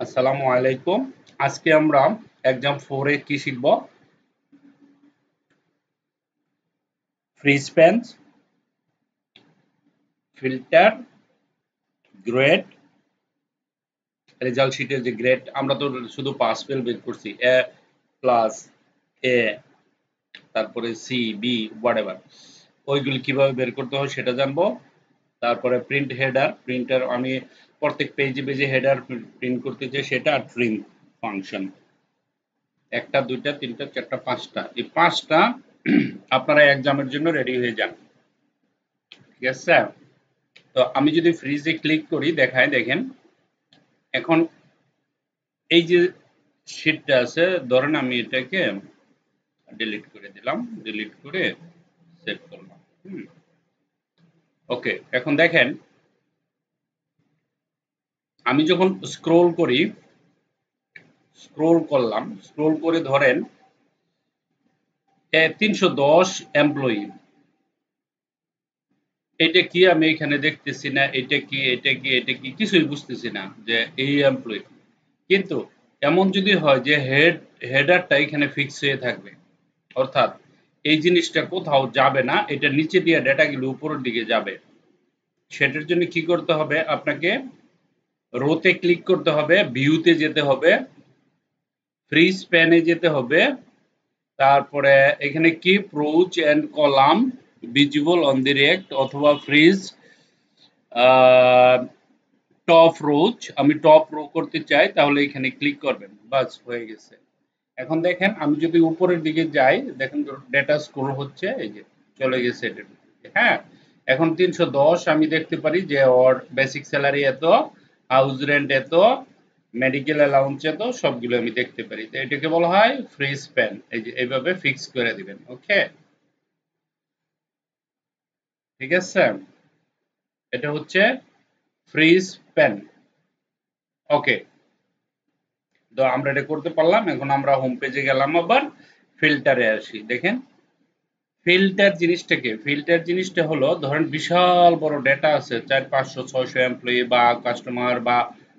আসসালামু আলাইকুম। আজকে আমরা এক্সাম 4 এ কি শিখব? Freeze panes, filter, grade, result শিটের যে গ্রেড আমরা তো শুধু পাস ফেল বের করছি। এ প্লাস, এ, তারপরে সি, বি, হোয়াটএভার। ওইগুলি কিভাবে বের করতে হয় সেটা জানবো। তারপরে প্রিন্ট হেডার, প্রিন্টার আমি প্রত্যেক পেজে পেজে হেডার প্রিন্ট করতে চাই সেটা, আর ট্রিম ফাংশন। একটা, দুইটা, তিনটা, চারটা, পাঁচটা। এই পাঁচটা আপনারা এক্সামের জন্য রেডি হয়ে যান। ঠিক আছে? তো আমি যদি ফ্রিজে ক্লিক করি দেখায় দেখেন। এখন এই যে শীটটা আছে, ধরেন আমি এটাকে ডিলিট করে দিলাম, ডিলিট করে সেভ করলাম। ওকে, এখন দেখেন আমি যখন স্ক্রোল করি, স্ক্রোল করলাম, স্ক্রোল করে ধরেন 310 এমপ্লয়ি। এটা কি আমি এখানে দেখতেছি না, এটা কি, এটা কি, এটা কি, কিছুই বুঝতেছি না যে এই এমপ্লয়ি। কিন্তু এমন যদি হয় যে হেডারটা এখানে ফিক্স হয়ে থাকবে, অর্থাৎ এই জিনিসটা কোথাও যাবে না, এটা নিচে দিয়ে ডেটাগুলো উপরের দিকে যাবে, সেটার জন্য কি করতে হবে? আপনাকে রোতে ক্লিক করতে হবে, ভিউতে যেতে হবে, ফ্রিজ প্যানে যেতে হবে, তারপরে এখানে keep rows and column visible on the rect, অথবা ফ্রিজ টপ রোজ, আমি টপ রো করতে চাই তাহলে এখানে ক্লিক করবেন, বাস হয়ে গেছে। এখন দেখেন আমি যদি উপরের দিকে যাই, দেখেন ডেটা স্ক্রোল হচ্ছে, এই যে চলে গেছে এটা। হ্যাঁ, এখন 310 আমি দেখতে পারি যে ওর বেসিক স্যালারি এত, হাউস রেন্ট এত, মেডিকেল অ্যালাউন্স এত, সবগুলো আমি দেখতে পারি। তো এটাকে বলা হয় ফ্রি স্প্যান। এই যে এইভাবে ফিক্স করে দিবেন। ওকে, ঠিক আছে, এটা হচ্ছে ফ্রি স্প্যান। ওকে, তো আমরা এটা করতে পারলাম। এখন আমরা হোম পেজে গেলাম, আবার ফিল্টারে আসি। দেখেন ফিল্টার জিনিসটা হলো, ধরেন বিশাল বড় ডেটা আছে, 400, 500, 600 এমপ্লয়ি বা কাস্টমার বা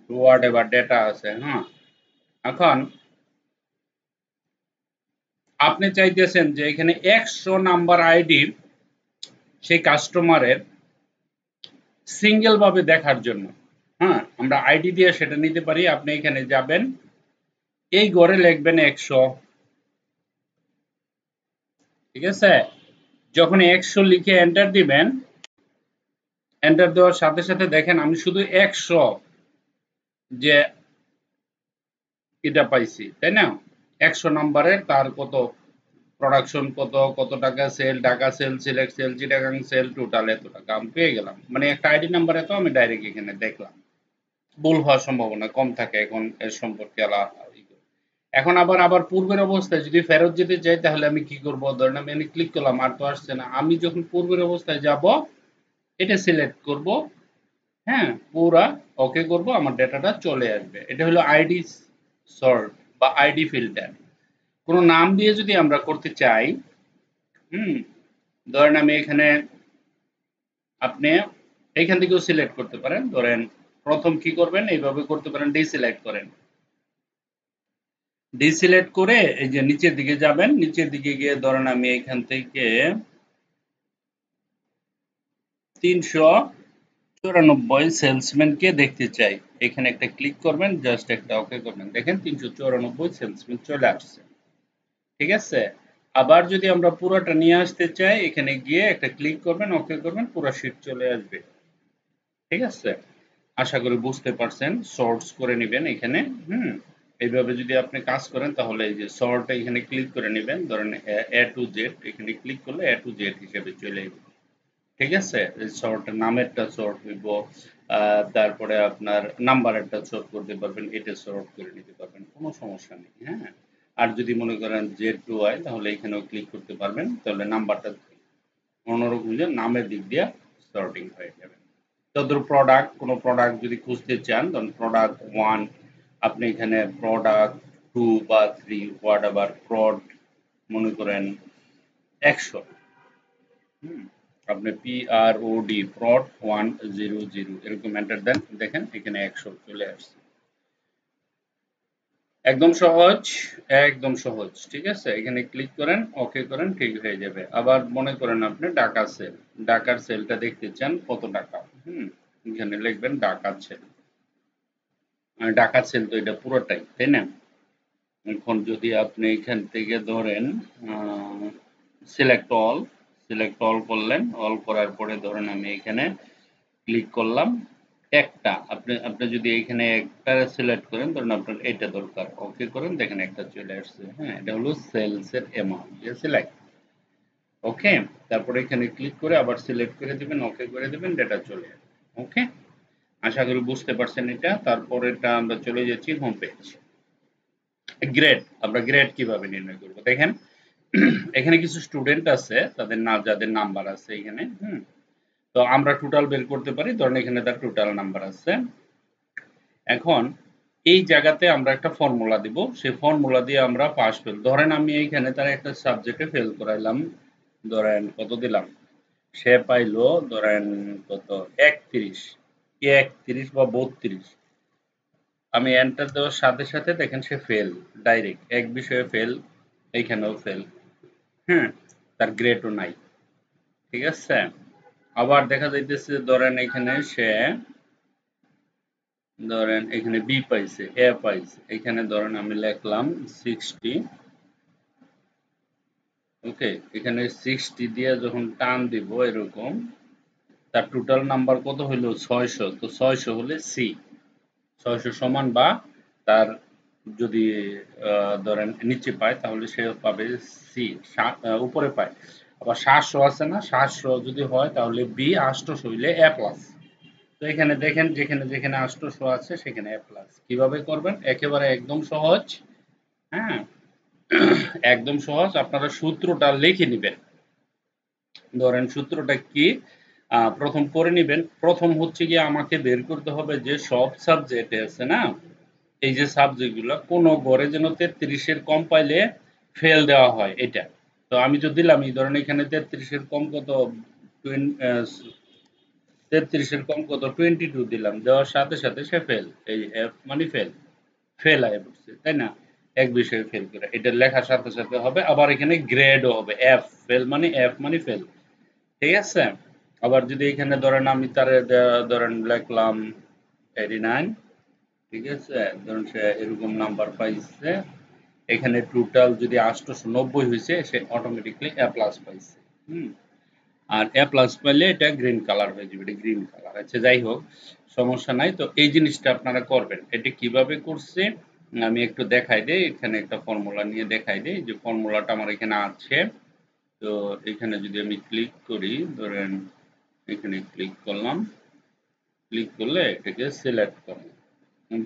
হোয়াট এভার ডেটা আছে। হ্যাঁ, এখন আপনি চাইতেছেন যে এখানে 100 নাম্বার আইডির সেই কাস্টমারের সিঙ্গেল ভাবে দেখার জন্য। হ্যাঁ, আমরা আইডি দিয়ে সেটা নিতে পারি। আপনি এখানে যাবেন, এই ঘরে লিখবেন 100। ঠিক আছে, যখন 100 লিখে এন্টার দিবেন, এন্টার দেওয়ার সাথে সাথে দেখেন আমি শুধু 100 যে এটা পাইছি, তাই না? 100 নাম্বারের তার কত প্রোডাকশন, কত কত টাকা sale, Dhaka sale, Sylhet sale, Chittagong sale, total এত টাকা আমি পেয়ে গেলাম। মানে একটা আইডি নাম্বার এত আমি ডাইরেক্ট এখানে দেখলাম। ভুল হওয়ার সম্ভাবনা কম থাকে এখন এর সম্পর্কে এখন আবার আবার পূর্বের অবস্থায় যদি ফেরত যেতে চাই তাহলে আমি কি করব? ধরেন আমি এখানে ক্লিক করলাম, আর তো আসছে না। আমি যখন পূর্বের অবস্থায় যাব, এটা সিলেক্ট করব, হ্যাঁ, পুরা ওকে করব, আমার ডেটাটা চলে আসবে। এটা হলো আইডি সর্ট বা আইডি ফিল্টার। কোনো নাম দিয়ে যদি আমরা করতে চাই, হুম, ধরেন আমি এখানে, আপনি এইখান থেকেও সিলেক্ট করতে পারেন। ধরেন প্রথম কি করবেন, এইভাবে করতে পারেন, ডিসিলেক্ট করেন, ডিসিলেক্ট করে এই যে নিচের দিকে যাবেন, নিচের দিকে গিয়ে ধরেন আমি এখান থেকে 394 সেলসম্যানকে দেখতে চাই। এখানে একটা ক্লিক করবেন, জাস্ট একটা ওকে করবেন, দেখেন 394 সেলসম্যান চলে আসছে। ঠিক আছে, আবার যদি আমরা পুরোটা নিয়ে আসতে চাই, এখানে গিয়ে একটা ক্লিক করবেন, ওকে করবেন, পুরো শীট চলে আসবে। ঠিক আছে, আশা করি বুঝতে পারছেন। সর্টস করে নেবেন এখানে। হুম, এইভাবে যদি আপনি কাজ করেন তাহলে এই যে সর্ট এখানে ক্লিক করে নেবেন, ধরেন এ টু জেড, এখানে ক্লিক করলে এ টু জেড হিসেবে চলে আসবে। ঠিক আছে, সর্ট নামেরটা সর্ট হইব, তারপরে আপনার নাম্বারেরটা সর্ট করতে পারবেন, এটা সর্ট করে নিতে পারবেন, কোনো সমস্যা নেই। হ্যাঁ, আর যদি মনে করেন জেড টু হয় তাহলে এখানেও ক্লিক করতে পারবেন, তাহলে নাম্বারটা অন্যরকম হলে নামের দিক দিয়ে সর্টিং হয়ে যাবে। তদ্রুপ প্রোডাক্ট, কোনো প্রোডাক্ট যদি খুঁজতে চান, তখন প্রোডাক্ট ওয়ান, আপনি এখানে প্রোডাক্ট টু বা থ্রি, হোয়াট এভার প্রড, মনে করেন 100, হুম, আপনি PROD প্রড 100 এরকম এন্টার দেন, দেখেন এখানে 100 চলে আসছে। একদম সহজ, একদম সহজ। ঠিক আছে, এখানে ক্লিক করেন, ওকে করেন, ঠিক হয়ে যাবে। আবার মনে করেন আপনি ঢাকা সেল, ঢাকার সেলটা দেখতে চান কত টাকা। এখানে লিখবেন ঢাকার সেল। ঢাকার সেল তো এটা পুরোটাই, তাই না? এখন যদি আপনি এখান থেকে ধরেন সিলেক্ট অল, সিলেক্ট অল করলেন, অল করার পরে ধরেন আমি এখানে ক্লিক করলাম একটা, আপনি আপনি যদি এখানে একটা সিলেক্ট করেন, ধরুন আপনার এটা দরকার, ওকে করেন, দেখেন একটা চলে আসছে। হ্যাঁ, এটা হলো সেলস এর অ্যামাউন্ট, সিলেক্ট, ওকে। তারপরে এখানে ক্লিক করে আবার সিলেক্ট করে দিবেন, ওকে করে দিবেন, ডেটা চলে আসবে। ওকে, আশা করি বুঝতে পারছেন এটা। তারপরে এটা আমরা চলে যাচ্ছি হোম পেজ। গ্রেড, আমরা গ্রেড কিভাবে নির্ণয় করব দেখেন। এখানে কিছু স্টুডেন্ট আছে, তাদের নাম, যাদের নাম্বার আছে এখানে। তো আমরা টোটাল বের করতে পারি, ধরেন এখানে তার টোটাল নাম্বার আছে। এখন এই জায়গাতে আমরা একটা ফর্মুলা দিব, সেই ফর্মুলা দিয়ে আমরা পাস ফেল, ধরেন আমি এইখানে তার একটা সাবজেক্টে ফেল করাইলাম, ধরেন কত দিলাম, সে পাইলো ধরেন কত 31, 31 বা 32, আমি এন্টার দেওয়ার সাথে সাথে দেখেন সে ফেল, ডাইরেক্ট এক বিষয়ে ফেল, এইখানেও ফেল। হ্যাঁ, তার গ্রেডও নাই। ঠিক আছে, আবার দেখা যাইতেছে ধরেন এখানে সে, ধরেন এখানে বি পাইছে, এ পাইছে, এখানে ধরেন আমি লিখলাম 60। ওকে, এখানে 60 দিয়ে যখন টান দিব এরকম, তার টোটাল নাম্বার কত হইলো 600, তো 600 হলে সি, 600 সমান বা তার যদি ধরেন নিচে পায় তাহলে সে পাবে সি, উপরে পায় আবার 700 আছে না, 700 যদি হয় তাহলে বি, 800 হইলে এ প্লাস। তো এখানে দেখেন যেখানে যেখানে 800 আছে সেখানে এ প্লাস। কিভাবে করবেন, একেবারে একদম সহজ। হ্যাঁ, একদম সহজ, আপনারা সূত্রটা লিখে নিবেন। ধরেন সূত্রটা কি, প্রথম করে নিবেন। প্রথম হচ্ছে গিয়ে আমাকে বের করতে হবে যে সব সাবজেক্ট আছে না, এই যে সাবজেক্ট গুলো কোনো গড়ে যেন 33 এর কম পাইলে ফেল দেওয়া হয় এটা। তো আমি তো দিলাম, এই ধরেন এখানে 33 এর কম কত, 33 এর কম কত 22 দিলাম, দেওয়ার সাথে সাথে সে ফেল, এই এফ মানে ফেল, ফেল আয় পড়ছে, তাই না? এক বিষয়ে ফেল করে এটা লেখার সাথে সাথে হবে। আবার এখানে গ্রেডও হবে, এফ ফেল মানে, এফ মানে ফেল। ঠিক আছে, আবার যদি এখানে ধরেন আমি তার ধরেন লিখলাম 89, ঠিক আছে, ধরুন সে এরকম নাম্বার পাইছে, এখানে টোটাল যদি 890 হয়েছে, সে অটোমেটিকলি এ প্লাস পাইছে। হুম, আর এ প্লাস পাইলে এটা গ্রিন কালার হয়ে যাবে, এটা গ্রিন কালার। আচ্ছা, যাই হোক, সমস্যা নাই। তো এই জিনিসটা আপনারা করবেন। এটা কিভাবে করছে আমি একটু দেখাই দেই, এখানে একটা ফর্মুলা নিয়ে দেখাই দেই, যে ফর্মুলাটা আমার এখানে আছে। তো এখানে যদি আমি ক্লিক করি, ধরেন এখানে ক্লিক করলাম, ক্লিক করলে এটাকে সিলেক্ট করলাম,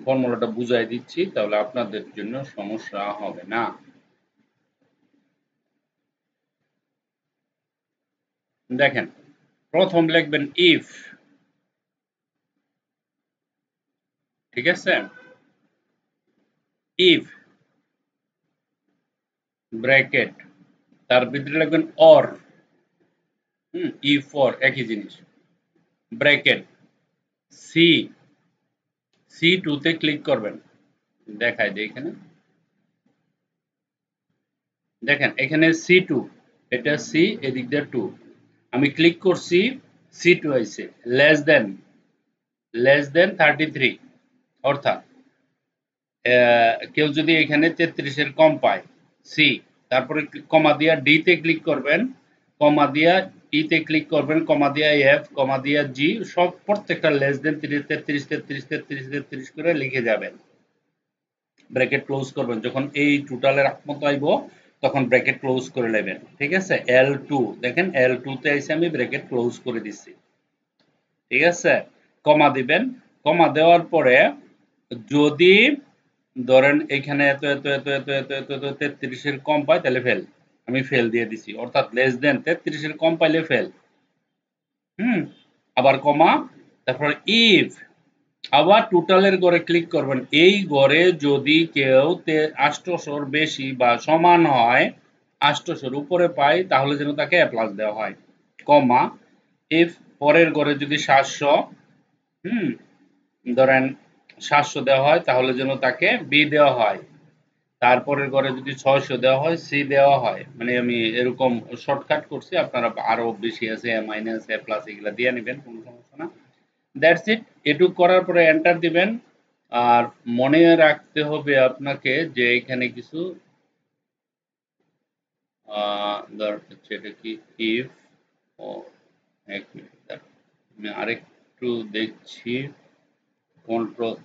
ফর্মুলাটা বুঝাই দিচ্ছি, তাহলে আপনাদের জন্য সমস্যা হবে না। দেখেন, প্রথম লিখবেন ইফ, ঠিক আছে, ইফ ব্র্যাকেট, তার ভিতরে লিখবেন অর, ইফ অর একই জিনিস, ব্র্যাকেট সি, সি টু তে ক্লিক করবেন, দেখাই দিই এখানে, দেখেন এখানে সি টু, এটা সি, এদিক দিয়ে টু, আমি ক্লিক করছি, সি টু আইছে, লেস দেন, লেস দেন 33, অর্থাৎ কেউ যদি এখানে 33 এর কম পায়, সি, তারপরে কমা দিয়া ডি তে ক্লিক করবেন, কমা দিয়া ই তে ক্লিক করবেন, কমা দিয়া এফ, কমা দিয়া জি, সব প্রত্যেকটা লেস দেন 33 33 33 33 33 করে লিখে যাবেন, ব্র্যাকেট ক্লোজ করবেন। যখন এই টোটালের মতো আইব তখন ব্র্যাকেট ক্লোজ করে নেবেন। ঠিক আছে, এল টু, দেখেন এল টু তে এসে আমি ব্র্যাকেট ক্লোজ করে দিচ্ছি। ঠিক আছে, কমা দিবেন, কমা দেওয়ার পরে যদি ধরেন এখানে এত এত এত এত এত এত এত 33 এর কম পাই তাহলে ফেল, আমি ফেল দিয়ে দিছি, অর্থাৎ লেস দেন 33 এর কম পাইলে ফেল। হুম, আবার কমা, তারপর ইফ, আবার টোটালের গড়ে ক্লিক করবেন, এই গড়ে যদি কেউ 800 বেশি বা সমান হয়, 800 উপরে পায় তাহলে যেন তাকে এ প্লাস দেওয়া হয়, কমা, ইফ পরের গড়ে যদি 700, হুম, ধরেন 700 দেওয়া হয় তাহলে যেন তাকে বি দেওয়া হয়। তারপরের ঘরে যদি 600 দেওয়া হয়, সি দেওয়া হয়, মানে আমি এরকম শর্টকাট করছি, আপনারা আরো বেশি আছে এ মাইনাস এ প্লাস এগুলা দিয়ে নেবেন, কোনো সমস্যা না। That's it. এটুক করার পরে এন্টার দিবেন। আর মনে রাখতে হবে আপনাকে যে এখানে কিছু ধর হচ্ছে এটা কি ইফ, ও এক মিনিট দাঁড়ান, আমি আরেকটু দেখছি। কন্ট্রোল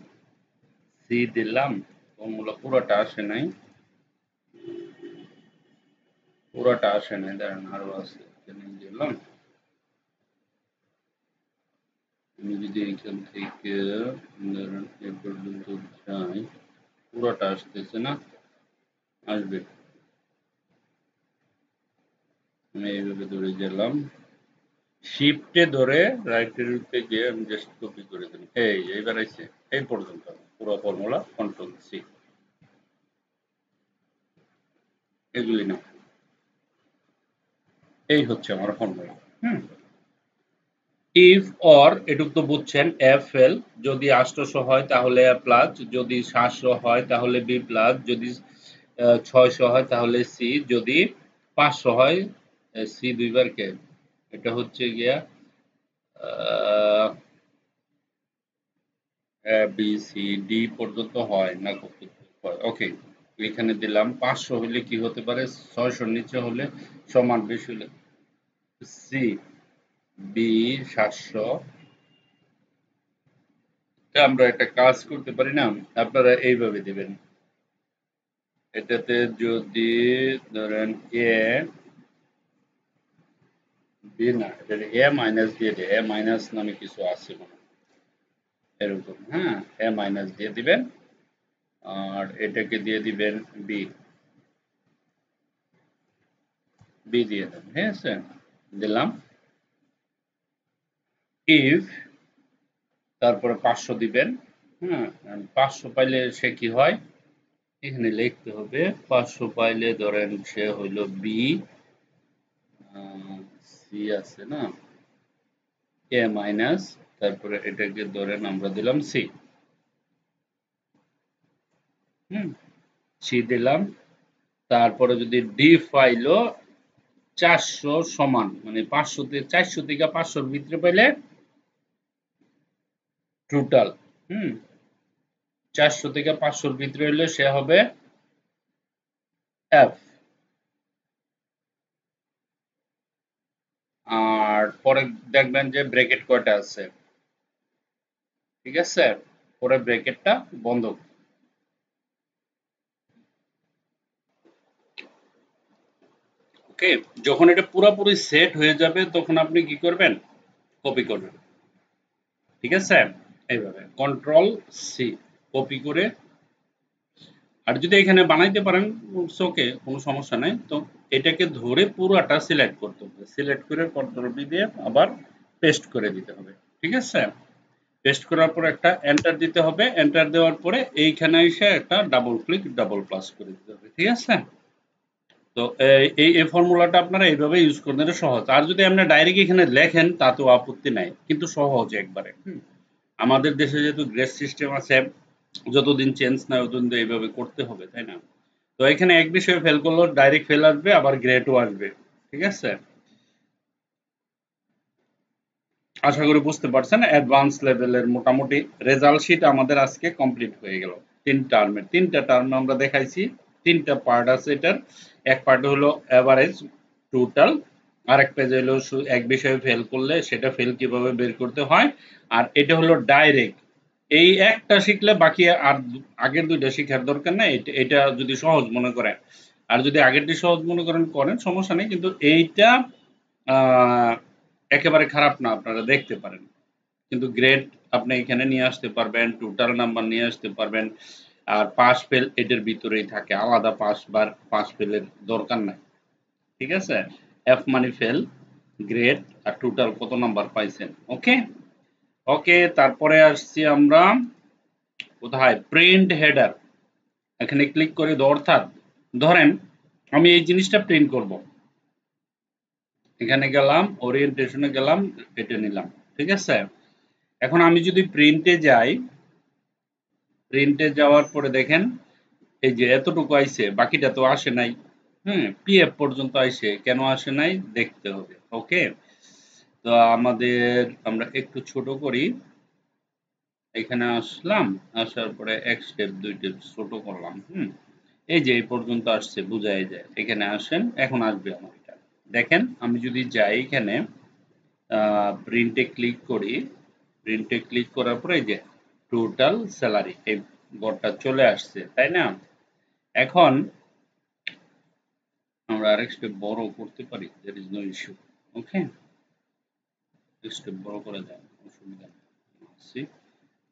সি দিলাম, ফর্মুলা পুরোটা আসে নাই, পুরোটা আসে নাই, দাঁড়ান আরো আছে, এখানে দিলাম। আমি যদি এখান থেকে ধরেন এ পর্যন্ত যাই, পুরোটা আসতেছে না, আসবে। আমি এইভাবে ধরে গেলাম, শিফটে ধরে রাইটের উঠে গিয়ে আমি জাস্ট কপি করে দিলাম, এই এইবার আইছে এই পর্যন্ত পুরো ফর্মুলা, কন্ট্রোল সি, এগুলি না, এই হচ্ছে আমার ফর্মুলা। হুম, ইফ অর এটুক তো বুঝছেন, এফ এল যদি 800 হয় তাহলে এ প্লাস, যদি 700 হয় তাহলে বি প্লাস, যদি 600 হয় তাহলে সি, যদি 500 হয় সি দুইবার কে, এটা হচ্ছে গিয়া এ বি সি ডি পর্যন্ত হয় না, হয় ওকে। এখানে দিলাম 500 হলে কি হতে পারে, 600 নিচে হলে সমান, বেশি হলে সি, বি 700। আমরা একটা কাজ করতে পারি না, আপনারা এইভাবে দিবেন, এটাতে যদি ধরেন এ বি না, এটা এ মাইনাস দিয়ে দেয়, এ মাইনাস নামে কিছু আছে মনে হয়, এরকম, হ্যাঁ, এ মাইনাস দিয়ে দিবেন, আর এটাকে দিয়ে দিবেন বি, বি দিয়ে দেন, ঠিক আছে, দিলাম। ইফ তারপরে 500 দিবেন, হ্যাঁ, 500 পাইলে সে কি হয়, এখানে লিখতে হবে 500 পাইলে ধরেন সে হইল বি, সি আছে না, এ মাইনাস, তারপরে এটাকে ধরেন আমরা দিলাম সি, হুম, সি দিলাম। তারপরে যদি ডি পাইলো 400 সমান, মানে 500 থেকে 400 থেকে 500 ভিতরে পাইলে টোটাল, হুম, 400 থেকে 500 ভিতরে হলে সে হবে এফ। আর পরে দেখবেন যে ব্র্যাকেট কয়টা আছে, ঠিক আছে, পরে ব্র্যাকেটটা বন্ধ। ওকে, যখন এটা পুরোপুরি সেট হয়ে যাবে তখন আপনি কি করবেন, কপি করবেন, ঠিক আছে, এইভাবে কন্ট্রোল সি, কপি করে। আর যদি এখানে বানাইতে পারেন ওকে, কোনো সমস্যা নাই, তো এটাকে ধরে পুরোটা সিলেক্ট করতে হবে, সিলেক্ট করে কন্ট্রোল বি দিয়ে আবার পেস্ট করে দিতে হবে, ঠিক আছে। পেস্ট করার পর একটা এন্টার দিতে হবে, এন্টার দেওয়ার পরে এইখানে এসে একটা ডাবল ক্লিক ডাবল প্লাস করে দিতে হবে, ঠিক আছে। তো এই ফর্মুলাটা আপনারা এইভাবে ইউজ করবেন, এটা সহজ। আর যদি আপনি ডাইরেক্ট এখানে লেখেন তাতেও আপত্তি নাই, কিন্তু সহজ একবারে। আমাদের দেশে যেহেতু গ্রেড সিস্টেম আছে, যতদিন চেঞ্জ না ততদিন তো এইভাবে করতে হবে, তাই না? তো এখানে এক বিষয়ে ফেল করলেও ডাইরেক্ট ফেল আসবে, আবার গ্রেডও আসবে, ঠিক আছে। আশা করি বুঝতে পারছেন, অ্যাডভান্স লেভেলের মোটামুটি রেজাল্ট শিট আমাদের আজকে কমপ্লিট হয়ে গেল। তিনটা টার্ম আমরা দেখাইছি, তিনটা পার্ট আছে এটার। এক পার্ট হলো অ্যাভারেজ টোটাল, আরেক পেজে হলো এক বিষয়ে ফেল করলে সেটা ফেল কিভাবে বের করতে হয়, আর এটা হলো ডাইরেক্ট। এই একটা শিখলে বাকি আর আগের দুইটা শিখার দরকার নাই, এটা যদি সহজ মনে করেন, আর যদি আগেরটি সহজ মনে করেন করেন, সমস্যা নেই, কিন্তু এইটা আহ, একেবারে খারাপ না, আপনারা দেখতে পারেন। কিন্তু গ্রেড আপনি এখানে নিয়ে আসতে পারবেন, টোটাল নাম্বার নিয়ে আসতে পারবেন। আর পাস ফেল এটার ভিতরেই থাকে, আলাদা পাস ফেলের দরকার নাই, ঠিক আছে। এফ মানে ফেল, গ্রেড, আর টোটাল কত নাম্বার পাইছেন, ওকে। ওকে, তারপরে আসছি আমরা কোথায়, প্রিন্ট হেডার, এখানে ক্লিক করে অর্থাৎ ধরেন আমি এই জিনিসটা প্রিন্ট করব, এখানে গেলাম, ওরিয়েন্টেশনে গেলাম, এটা নিলাম, ঠিক আছে। এখন আমি যদি প্রিন্টে যাই, প্রিন্টে যাওয়ার পরে দেখেন এই যে এতটুকু আইছে, বাকিটা তো আসে নাই। পিএফ পর্যন্ত আইছে, কেন আসে নাই দেখতে হবে। ওকে, তো আমরা একটু ছোট করি। এখানে আসলাম, আসার পরে এক স্টেপ দুই স্টেপ ছোট করলাম। এই যে এই পর্যন্ত আসছে, বুঝাই যায়। এখানে আসেন, এখন আসবে আমার এটা। দেখেন আমি যদি যাই এখানে প্রিন্টে ক্লিক করি, প্রিন্টে ক্লিক করার পরে এই যে টোটাল স্যালারি এই ঘরটা চলে আসছে, তাই না? এখন আমরা আরেক স্টেপ বড় করতে পারি, there is no issue. Okay, step বড় করা যায়, অসুবিধা নেই। See?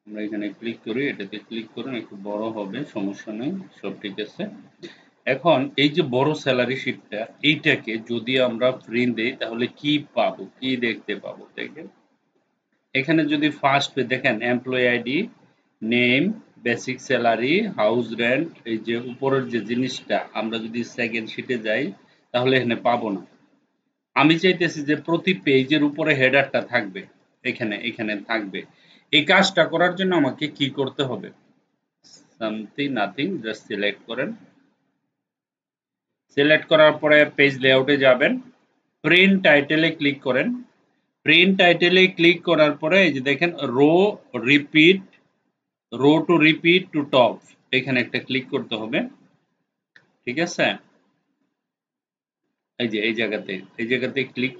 আমরা এখানে ক্লিক করি, এটাতে ক্লিক করুন, একটু বড় হবে, সমস্যা নেই, সব ঠিক আছে। এখন এই যে বড় স্যালারি শিটটা, এইটাকে যদি আমরা প্রিন্ট দেই তাহলে কি পাবো, কি দেখতে পাবো? দেখেন এখানে যদি ফার্স্ট পে দেখেন employee ID, name, basic salary, house rent, এই যে উপরের যে জিনিসটা আমরা যদি সেকেন্ড শিটে যাই তাহলে এখানে পাবো না। আমি চাইতেছি যে প্রতি পেজের উপরে হেডারটা থাকবে, এখানে থাকবে। এই কাজটা করার জন্য আমাকে কি করতে হবে? সামথিং নাথিং, জাস্ট সিলেক্ট করেন। সিলেক্ট করার পরে পেজ লেআউটে যাবেন, প্রিন্ট টাইটেলে ক্লিক করেন। প্রিন্ট টাইটেলে ক্লিক করার পরে এই যে দেখেন repeat row to repeat to top, এখানে একটা ক্লিক করতে হবে। ঠিক আছে, এই জায়গাতে ক্লিক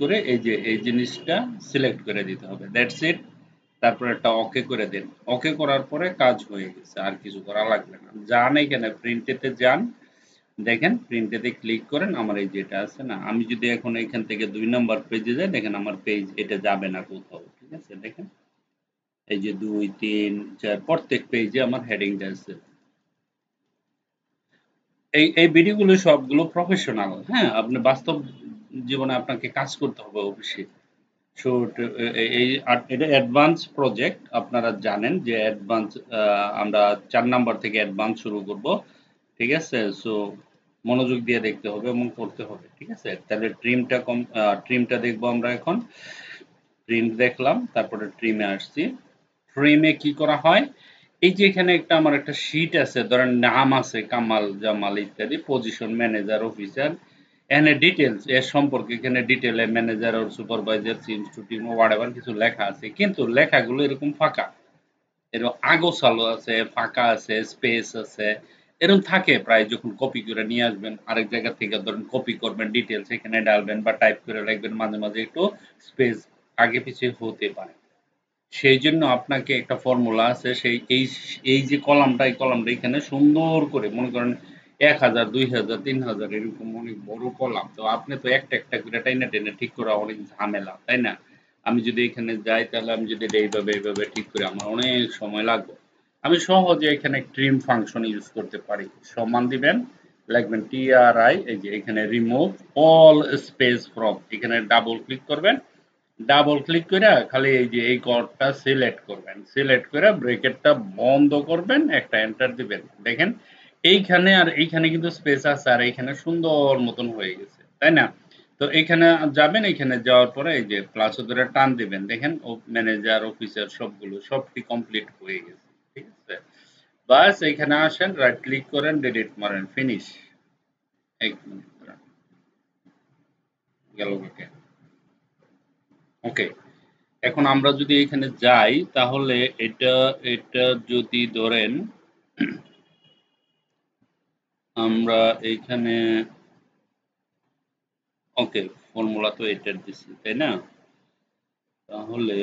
করে এই যে এই জিনিসটা সিলেক্ট করে দিতে হবে, দ্যাটস ইট। তারপর একটা ওকে করে দেন। ওকে করার পরে কাজ হয়ে গেছে, আর কিছু করা লাগবে না। যান এখানে প্রিন্টেতে যান, দেখেন প্রিন্টেতে ক্লিক করেন। আমার এই যেটা আছে না, আমি যদি এখন এখান থেকে 2 নাম্বার পেজে যাই, দেখেন আমার পেজ এটা যাবে না কোথাও। ঠিক আছে, দেখেন এই যে 2 3 4 প্রত্যেক পেজে আমার হেডিংটা আছে। এই ভিডিওগুলো সবগুলো প্রফেশনাল। হ্যাঁ, আপনি বাস্তব জীবনে আপনাকে কাজ করতে হবে অবশ্যই। সো এটা অ্যাডভান্স প্রজেক্ট, আপনারা জানেন যে অ্যাডভান্স আমরা 4 নাম্বার থেকে অ্যাডভান্স শুরু করব। ঠিক আছে, সো মনোযোগ দিয়ে দেখতে হবে এবং করতে হবে। ঠিক আছে, তাহলে ট্রিমটা দেখবো আমরা এখন। প্রিন্ট দেখলাম, তারপরে ট্রিমে আসছি। ট্রিমে কি করা হয়? এই যে এখানে আমার একটা শীট আছে, ধরেন নাম আছে কামাল, জামাল ইত্যাদি, পজিশন ম্যানেজার, অফিসার, এখানে ডিটেলস এর সম্পর্কে এখানে ডিটেলে manager or supervisor seems to team whatever কিছু লেখা আছে, কিন্তু লেখাগুলো এরকম ফাঁকা, এরকম আগোছালো আছে, ফাঁকা আছে, স্পেস আছে, এরকম থাকে প্রায়। যখন কপি করে নিয়ে আসবেন আরেক জায়গা থেকে, ধরেন কপি করবেন, ডিটেলস এখানে ডালবেন বা টাইপ করে লিখবেন, মাঝে মাঝে একটু স্পেস আগে পিছিয়ে হতে পারে। সেই জন্য আপনাকে একটা ফর্মুলা আছে, সেই এই যে কলামটা, এই কলামটা এখানে সুন্দর করে মনে করেন 1000 2000 3000 এরকম অনেক বড় কলাম, তো আপনি তো একটা একটা করে টাইনা টেনে ঠিক করা অনেক ঝামেলা, তাই না? আমি যদি এখানে যাই তাহলে আমি যদি এইভাবে ঠিক করে আমার অনেক সময় লাগবে। আমি সহজে এখানে ট্রিম ফাংশন ইউজ করতে পারি। সমান দিবেন, লিখবেন TRI, এই যে এখানে রিমুভ অল স্পেস ফ্রম, এখানে ডাবল ক্লিক করবেন। ডাবল ক্লিক করে খালি এই যে এই কর্ডটা সিলেক্ট করবেন, সিলেক্ট করে ব্রেকেটটা বন্ধ করবেন, একটা এন্টার দিবেন। দেখেন এইখানে আর এইখানে কিন্তু স্পেস আছে, আর এইখানে সুন্দর মতন হয়ে গেছে, তাই না? তো এইখানে যাবেন, এখানে যাওয়ার পরে এই যে প্লাস ধরে টান দিবেন, দেখেন ও ম্যানেজার অফিসার সবটি কমপ্লিট হয়ে গেছে। ঠিক আছে, বাস এইখানে আসেন, রাইট ক্লিক করেন, ডিলিট মারেন, ফিনিশ। এক মিনিট গেল ওকে। ওকে, এখন আমরা যদি এখানে যাই তাহলে এটা এটা যদি ধরেন আমরা এইখানে, ওকে, ফর্মুলা তো এটার দিছি, তাই না? তাহলে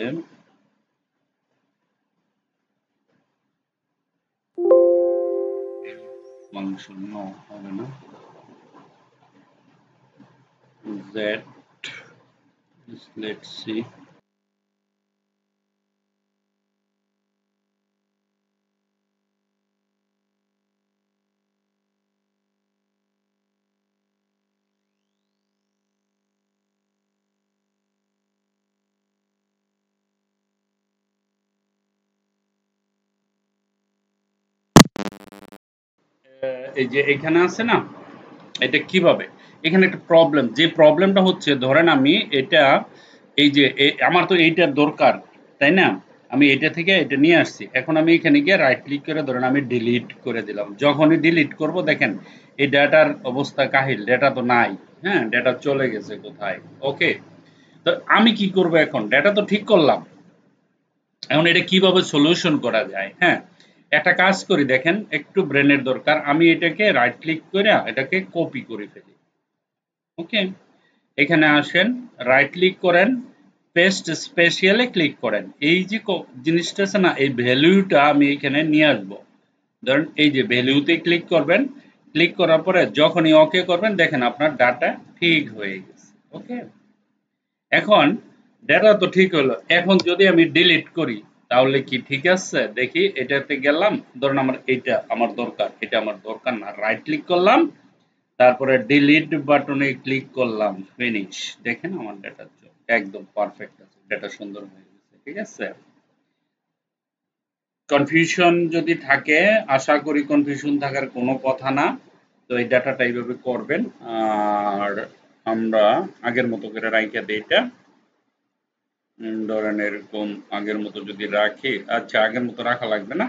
ফাংশন নো হবে না, জেড, লেটস সি। এই যে এখানে আছে না, এটা কিভাবে? এখানে একটা প্রবলেম, যে প্রবলেমটা হচ্ছে, ধরেন আমি এটা এই যে আমার তো এইটার দরকার, তাই না? আমি এটা থেকে এটা নিয়ে আসছি। এখন আমি এখানে গিয়ে রাইট ক্লিক করে ধরেন আমি ডিলিট করে দিলাম। যখনই ডিলিট করব দেখেন এই ডেটার অবস্থা কাহিল, ডেটা তো নাই। হ্যাঁ, ডেটা চলে গেছে কোথায়। ওকে, তো আমি কি করব এখন? ডেটা তো ঠিক করলাম, এখন এটা কিভাবে সলিউশন করা যায়? হ্যাঁ, একটা কাজ করি, দেখেন একটু ব্রেনের দরকার। আমি এটাকে রাইট ক্লিক করে এটাকে কপি করে ফেলি। ওকে, এখানে আসেন, রাইট ক্লিক করেন, পেস্ট স্পেশালে ক্লিক করেন। এই যে জিনিসটা আছে না, এই ভ্যালুটা আমি এখানে নিয়ে আসব। ধরেন এই যে ভ্যালুতে ক্লিক করবেন, ক্লিক করার পরে যখনই ওকে করবেন দেখেন আপনার ডাটা ঠিক হয়ে গেছে। ওকে, এখন ডেটা তো ঠিক হলো, এখন যদি আমি ডিলিট করি তাহলে কি ঠিক আছে? দেখি এটাতে গেলাম, ধরুন আমার এটা আমার দরকার, এটা আমার দরকার না, রাইট ক্লিক করলাম, তারপরে ডিলিট বাটনে ক্লিক করলাম, ফিনিশ। দেখেন আমার ডেটা একদম পারফেক্ট আছে, ডেটা সুন্দর হয়ে গেছে। ঠিক আছে, কনফিউশন যদি থাকে, আশা করি কনফিউশন থাকার কোনো কথা না। তো এই ডাটাটা এইভাবে করবেন। আর আমরা আগের মতো করে রাইখা দিই এটা। ধরেন এরকম আগের মতো যদি রাখি, আচ্ছা আগের মতো রাখা লাগবে না,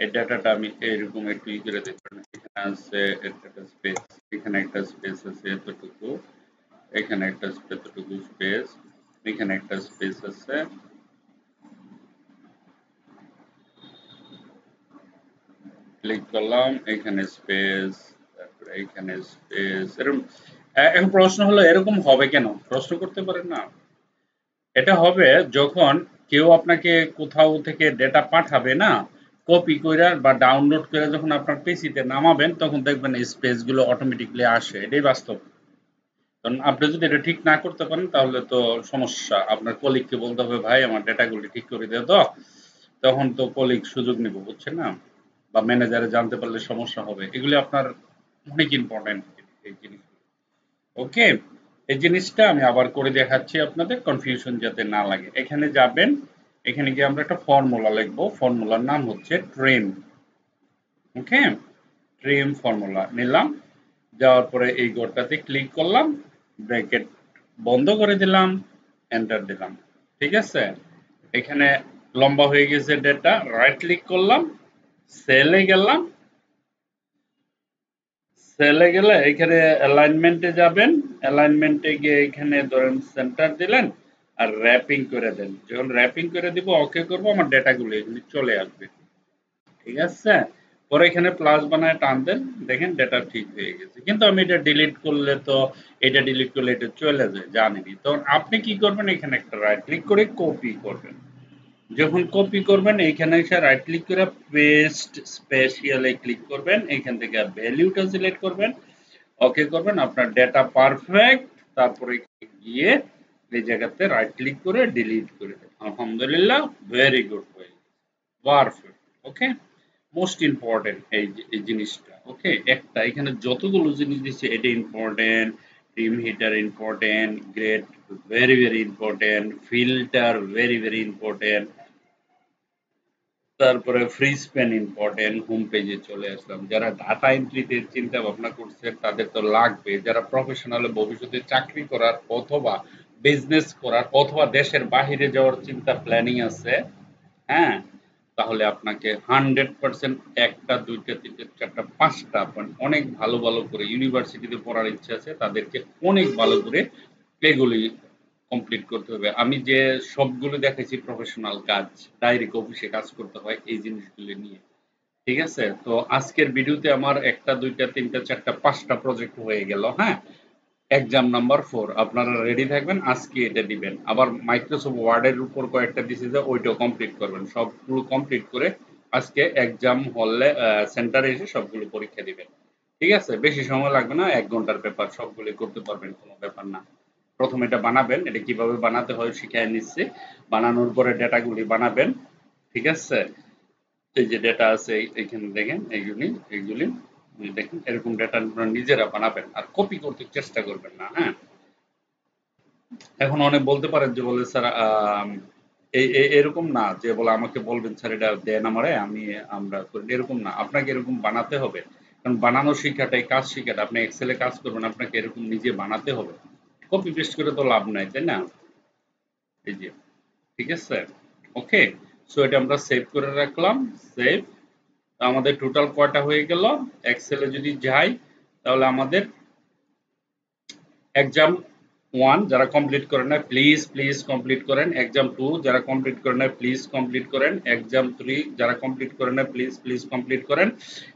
এই ডাটাটা আমি এরকম একটু ই করে দিতে পারি। এখানে আছে একটা স্পেস, এখানে একটা স্পেস আছে এতটুকু, এখানে একটা এতটুকু স্পেস, এখানে একটা স্পেস আছে, ক্লিক করলাম, এখানে স্পেস, তারপরে এখানে স্পেস, এরকম। এখন প্রশ্ন হলো এরকম হবে কেন? প্রশ্ন করতে পারেন না? এটা হবে যখন কেউ আপনাকে কোথাও থেকে ডেটা পাঠাবে না, কপি করে বা ডাউনলোড করে যখন আপনার পিসিতে নামাবেন তখন দেখবেন এই স্পেস গুলো অটোমেটিকলি আসে। এটাই বাস্তব। কারণ আপনি যদি এটা ঠিক না করতে পারেন তাহলে তো সমস্যা। আপনার কলিগকে বলতে হবে, ভাই আমার ডেটাগুলি ঠিক করে দিও তো। তখন তো কলিগ সুযোগ নিব, বুঝছেন না? বা ম্যানেজারে জানতে পারলে সমস্যা হবে। এগুলি আপনার অনেক ইম্পর্টেন্ট এই জিনিস। ওকে, এই জিনিসটা আমি আবার করে দেখাচ্ছি আপনাদের, কনফিউশন যাতে না লাগে। এখানে যাবেন, এখানে গিয়ে আমরা একটা ফর্মুলা লিখবো, ফর্মুলার নাম হচ্ছে ট্রিম। ওকে, ট্রিম ফর্মুলা নিলাম, যাওয়ার পরে এই ঘরটাতে ক্লিক করলাম, ব্র্যাকেট বন্ধ করে দিলাম, এন্টার দিলাম। ঠিক আছে, এখানে লম্বা হয়ে গেছে ডেটা, রাইট ক্লিক করলাম, সেলে গেলাম, সেলে গেলে এখানে অ্যালাইনমেন্টে যাবেন, অ্যালাইনমেন্টে গিয়ে এখানে ধরেন সেন্টার দিলেন আর র্যাপিং করে দেন। যখন র্যাপিং করে দিব, ওকে করব, আমার ডেটাগুলো এগুলি চলে আসবে। ঠিক আছে, পরে এখানে প্লাস বানায় টান দেন, দেখেন ডেটা ঠিক হয়ে গেছে। কিন্তু আমি এটা ডিলিট করলে তো, এটা ডিলিট করলে এটা চলে যায়, জানেনি। তখন আপনি কি করবেন, এখানে একটা রাইট ক্লিক করে কপি করবেন। যখন কপি করবেন এইখানে এসে রাইট ক্লিক করে পেস্ট স্পেশালে ক্লিক করবেন, এখান থেকে ভ্যালুটা সিলেক্ট করবেন, ওকে করবেন, আপনার ডেটা পারফেক্ট। তারপরে গিয়ে এই জায়গাতে রাইট ক্লিক করে ডিলিট করে দেন। আলহামদুলিল্লাহ, very good, perfect. Okay, most important এই জিনিসটা। ওকে, একটা এখানে যতগুলো জিনিস দিচ্ছে এটা important, team heater important, grade very very important, filter very very important, তারপরে ফ্রি স্প্যান ইম্পর্টেন্ট। হোম পেজে চলে আসলাম। যারা ডাটা এন্ট্রিতে চিন্তা ভাবনা করছেন তাদের তো লাগবে। যারা প্রফেশনাল ভবিষ্যতে চাকরি করার অথবা বিজনেস করার অথবা দেশের বাহিরে যাওয়ার চিন্তা প্ল্যানিং আছে, হ্যাঁ, তাহলে আপনাকে 100% একটা দুইটা তিনটা চারটা পাঁচটা পয়েন্ট অনেক ভালো ভালো করে, ইউনিভার্সিটিতে পড়ার ইচ্ছা আছে তাদেরকে অনেক ভালো করে এগুলি কমপ্লিট করতে হবে। আমি যে সবগুলো দেখেছি প্রফেশনাল কাজ, ডাইরেক্ট অফিসে কাজ করতে হয় এই জিনিসগুলো নিয়ে। ঠিক আছে, তো আজকের ভিডিওতে আমার একটা দুইটা তিনটা চারটা পাঁচটা প্রজেক্ট হয়ে গেল। হ্যাঁ, এক্সাম নাম্বার 4 আপনারা রেডি থাকবেন, আজকে এটা দিবেন। আবার মাইক্রোসফট ওয়ার্ডের উপর কয়েকটা দিছে যে ওইটাও কমপ্লিট করবেন। সবগুলো কমপ্লিট করে আজকে এক্সাম হলে সেন্টারে এসে সবগুলো পরীক্ষা দিবেন। ঠিক আছে, বেশি সময় লাগবে না, 1 ঘন্টার পেপার, সবগুলো করতে পারবেন, কোনো ব্যাপার না। প্রথমে এটা বানাবেন, এটা কিভাবে বানাতে হয় শিখাই নিচ্ছি। বানানোর পরে ডেটাগুলি বানাবেন। ঠিক আছে, এই যে ডেটা আছে এইখানে দেখেন, এইগুলি দেখেন, এরকম ডেটা আপনারা নিজেরা বানাবেন আর কপি করতে চেষ্টা করবেন না। হ্যাঁ, এখন অনেক বলতে পারেন যে বলে স্যার এরকম না যে বলে আমাকে বলবেন স্যার এটা দেন আমারে, আমরা করি, এরকম না। আপনাকে এরকম বানাতে হবে। কারণ বানানো শিক্ষাটাই কাজ শিখাটা। আপনি এক্সেলে কাজ করবেন, আপনাকে এরকম নিজে বানাতে হবে। কপি পেস্ট করে তো লাভ নাই, তাই না? এই যে, ঠিক আছে, ওকে। সো এটা আমরা সেভ করে রাখলাম, সেভ। আমাদের টোটাল কয়টা হয়ে গেল, এক্সেলে যদি যাই তাহলে আমাদের এক্সাম 1 যারা কমপ্লিট করেন না প্লিজ প্লিজ কমপ্লিট করেন, এক্সাম 2 যারা কমপ্লিট করেন না প্লিজ কমপ্লিট করেন, এক্সাম 3 যারা কমপ্লিট করেন না প্লিজ প্লিজ কমপ্লিট করেন,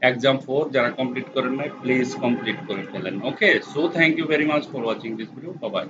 এক্সাম 4 যারা কমপ্লিট করেন না প্লিজ কমপ্লিট করে ফেলেন। Okay, so thank you very much for watching this video, bye by.